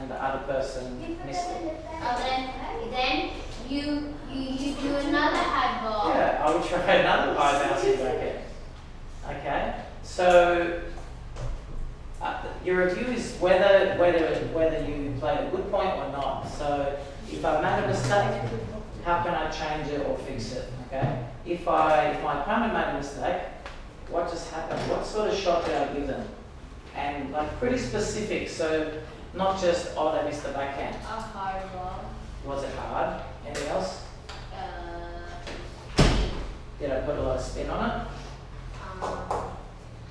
and the other person missed it. Then you do another high ball. Yeah, I would try another high bouncing backhand. Okay, so your review is whether you played a good point or not. So if I made a mistake, how can I change it or fix it? Okay. If my opponent made a mistake, what just happened? What sort of shot did I give them? And like pretty specific. So not just they missed the backhand. A hard ball. Was it hard? Anything else? Did I put a lot of spin on it?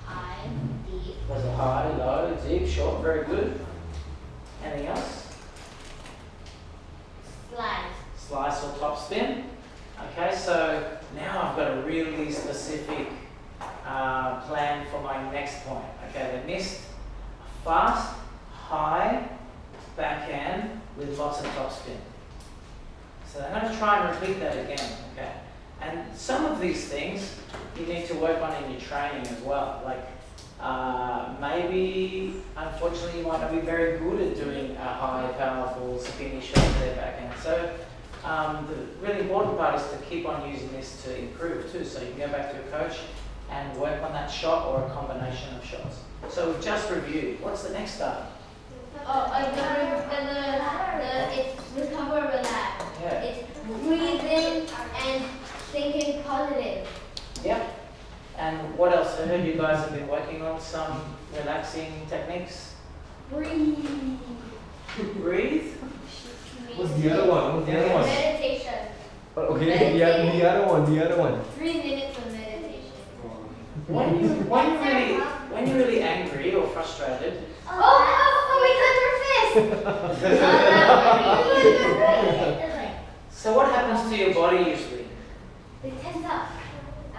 High, deep. Was it high, low, deep, short? Very good. Anything else? Slice. Slice or top spin. Okay, so now I've got a really specific plan for my next point. Okay, they missed a fast, high backhand with lots of top spin. So I'm going to try and repeat that again. Okay, and some of these things you need to work on in your training as well. Like maybe, unfortunately, you might not be very good at doing a high, powerful, spinny shot to their backhand. So the really important part is to keep on using this to improve too. So you can go back to your coach and work on that shot or a combination of shots. So we've just reviewed. What's the next step? It's recover, relax. Yeah. It's breathing and thinking positive. Yep. And what else? I heard you guys have been working on some relaxing techniques. Breathe. Breathe. What's the other one? What's the other one? Meditation. Okay, the other one. 3 minutes of meditation. When you're really angry or frustrated. We clipped her fist. So what happens to your body usually? They tense up.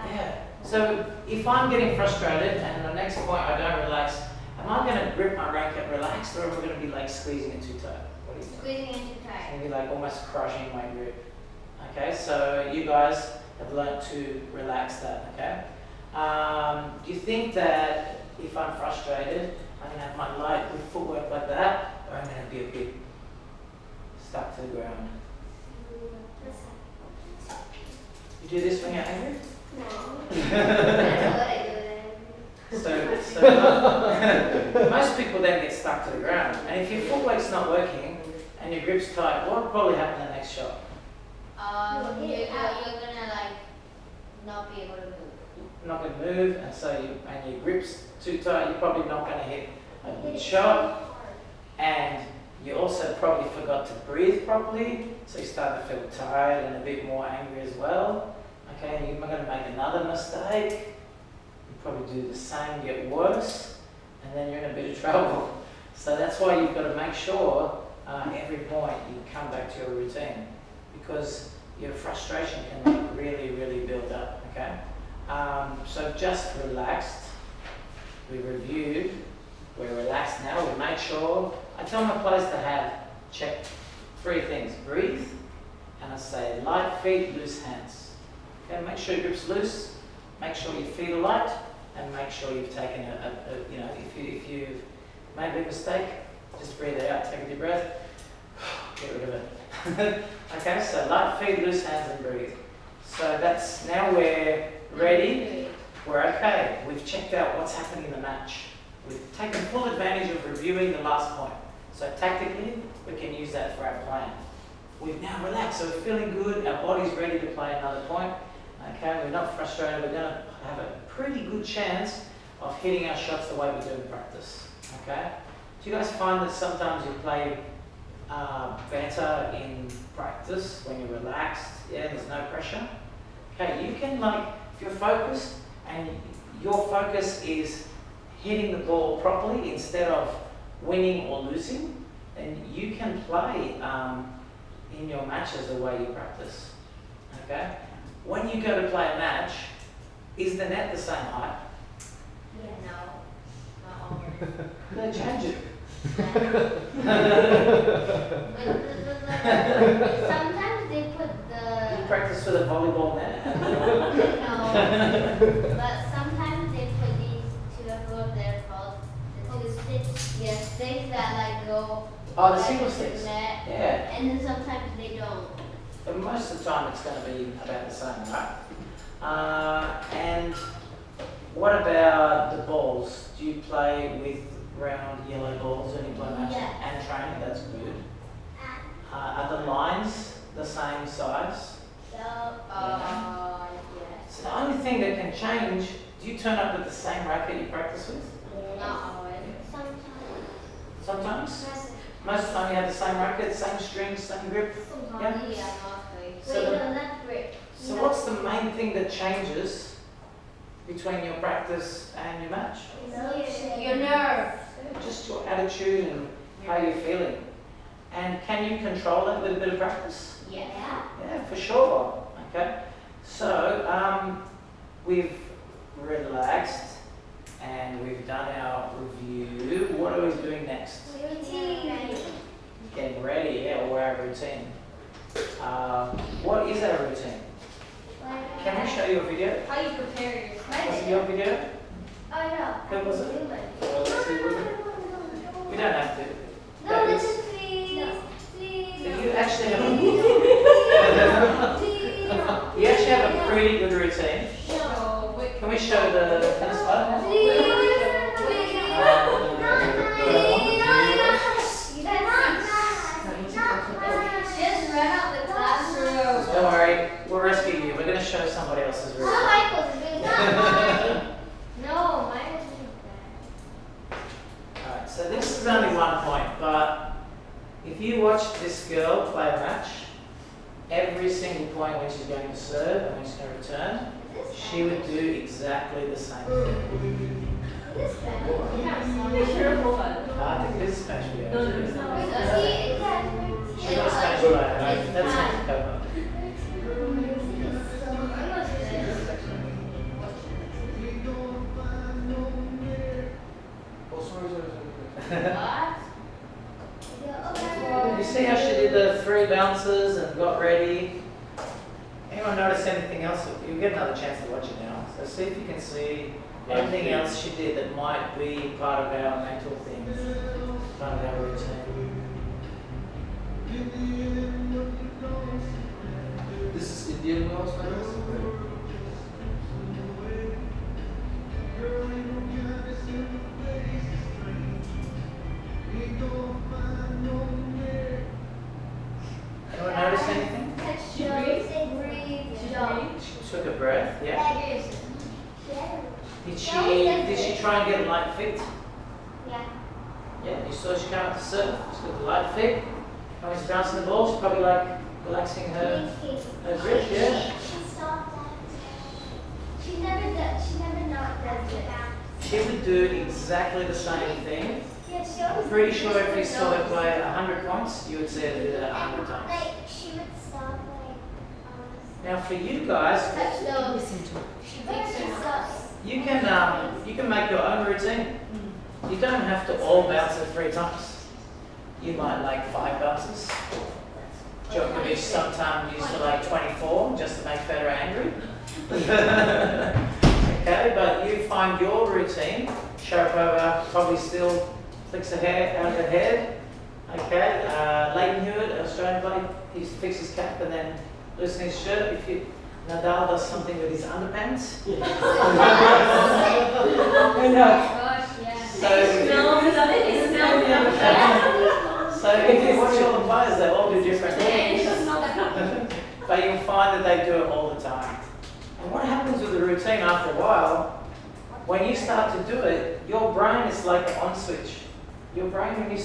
Yeah. So if I'm getting frustrated and the next point I don't relax, am I going to grip my racket relaxed, or am I going to be like squeezing it too tight? What do you think? Squeezing it too tight. Maybe like almost crushing my grip. Okay, so you guys have learned to relax that. Okay. Do you think that if I'm frustrated, I'm going to have my light with footwork like that, or I'm going to be a bit stuck to the ground? You do this when you're angry? No. That's what I do then. So most people then get stuck to the ground. And if your footwork's not working and your grip's tight, what will probably happen in the next shot? You're gonna like not be able to move. Not going to move, and so your grip's too tight, you're probably not going to hit a good shot. And you also probably forgot to breathe properly, so you start to feel tired and a bit more angry as well. Okay, and you're going to make another mistake. You probably do the same, get worse, and then you're in a bit of trouble. So that's why you've got to make sure every point you come back to your routine, because your frustration can really, really build up. Okay. So just relaxed. We reviewed. We're relaxed now. We made sure. I tell my players to check 3 things: breathe, and I say light feet, loose hands. Okay, make sure your grip's loose. Make sure your feet are light, and make sure you've taken if you've made a mistake, just breathe it out. Take a deep breath. Get rid of it. Okay, so light feet, loose hands, and breathe. So that's now we're ready. We're okay. We've checked out what's happening in the match. We've taken full advantage of reviewing the last point. So tactically, we can use that for our plan. We've now relaxed, so we're feeling good. Our body's ready to play another point. Okay, we're not frustrated. We're going to have a pretty good chance of hitting our shots the way we do in practice. Okay. Do you guys find that sometimes you play better in practice when you're relaxed? Yeah, there's no pressure. Okay, you can if you're focused and your focus is hitting the ball properly instead of winning or losing, then you can play in your matches the way you practice. Okay? When you go to play a match, is the net the same height? Yeah, no, not always. They change it. Sometimes they put You practice with a volleyball net. no, but sometimes they put these two, I forgot what they're called, the two sticks. Yes, sticks that go Oh, the single sticks. Net, Yeah. and then sometimes they don't. But most of the time it's going to be about the same, right? And what about the balls? Do you play with round yellow balls when you play match Yeah. and training? That's good. Are the lines the same size? So, Yeah. yes. So the only thing that can change, do you turn up with the same racket you practice with? Not always. Sometimes? Most of the time you have the same racket, same string, same grip? Yeah, mostly. So Wait, the- no, that's grip. So what's the main thing that changes between your practice and your match? Your nerves. Just your attitude and how you're feeling. And can you control that with a bit of practice? Yeah. Yeah, for sure. Okay. So we've relaxed and we've done our review. What are we doing next? Getting ready, yeah, or our routine. What is our routine? Can we show you a video? How you prepare yourself. Was it your video? Oh, no. Who was it? Well, let's see, we don't have to. No, That let's is- just please. But you actually have a, you actually have a pretty good routine. Can we show the tennis part? Just run out the classroom. Don't worry, we'll rescue you. We're going to show somebody else's routine. No, mine is Alright, so this is only one point, but if you watch this girl play a match, every single point when she's going to serve and when she's going to return, she would do exactly the same thing. I think this is Spanish video. She's not a Spanish player. That's not cover. You see how she did the 3 bounces and got ready? Anyone notice anything else? You'll get another chance to watch it now. So see if you can see anything else she did that might be part of our mental things, part of our routine. This is Indian mouse, Anyone notice anything? She took a breath, yeah. Did she try and get light feet? Yeah, you saw she came up to serve. She's got the light feet. And when she's bouncing the ball, she's probably like relaxing her grip, yeah. She never not does it. She would do exactly the same thing. Yeah, she I'm always pretty sure if you saw her play 100 points, you would see her do that 100 times. Like, she would stop, Now for you guys, touch those. She thinks she sucks. you can make your own routine. You don't have to all bounce it 3 times. You might like 5 bounces. Djokovic sometimes used to like 24 just to make Federer angry. Okay, but you find your routine. Sharapova probably still flicks her hair out of her head. Okay, Leighton Hewitt, Australian bloke, he used to fix his cap and then loosen his shirt. If you Nadal does something with his underpants. Gosh, yeah. So if you watch all the players, they all do different things. But you'll find that they do it all the time. And what happens with the routine after a while, when you start to do it, your brain is like an on switch. Your brain, when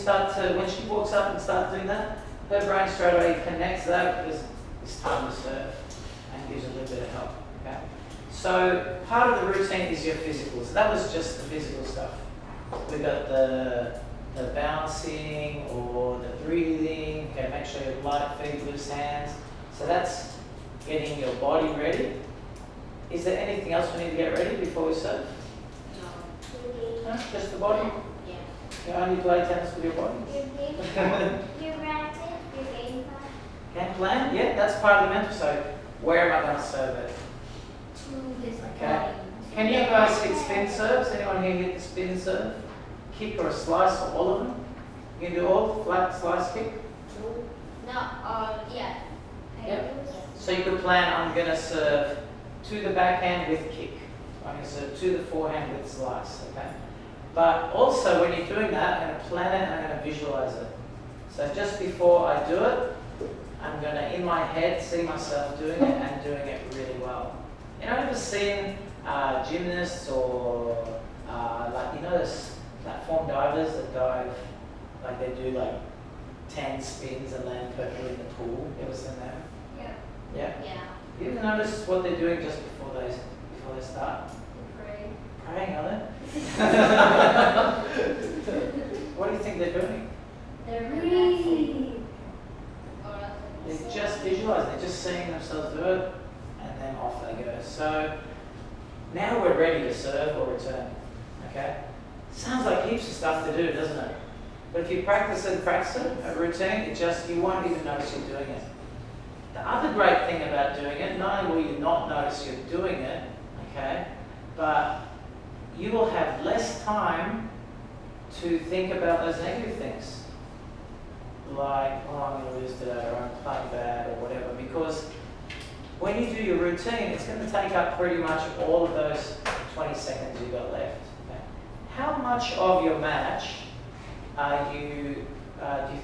she walks up and starts doing that, her brain straight away connects that because it's time to serve and gives a little bit of help. Okay? So part of the routine is your physicals. That was just the physical stuff. We got the bouncing or the breathing. Okay, make sure you have light feet, loose hands. So that's getting your body ready. Is there anything else we need to get ready before we serve? No, just the body? Yeah. You only play tennis with your body? Your racket, your game plan. Game plan? Yeah, that's part of the mental side. Where am I going to serve it? To this Okay. body. Can you guys hit spin serves? Anyone here hit the spin serve? Kick or a slice or all of them? You can do all flat slice kick. No, yeah. Yep. So you could plan, I'm going to serve to the backhand with kick. I'm going to serve to the forehand with slice, okay? But also when you're doing that, I'm going to plan it and I'm going to visualize it. So just before I do it, I'm going to, in my head, see myself doing it and doing it really well. You know, ever seen gymnasts or like, you know, those platform divers that dive, like they do like 10 spins and land perfectly in the pool? You ever seen that? Yeah. Yeah? Yeah. You ever notice what they're doing just before they start? Pray. Praying, are they? What do you think they're doing? They're relaxing. They're just visualizing, they're just seeing themselves do it, and then off they go. So now we're ready to serve or return. Okay? Sounds like heaps of stuff to do, doesn't it? But if you practice it, a routine, you won't even notice you're doing it. The other great thing about doing it, not only will you not notice you're doing it, okay, but you will have less time to think about those negative things. Like, oh, I'm going to lose today, or I'm playing bad, or whatever. Because when you do your routine, it's going to take up pretty much all of those 20 seconds you've got left. Okay? How much of your match do you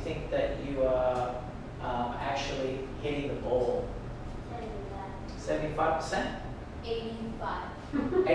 think that you are actually hitting the ball? 75%? 85. 85%.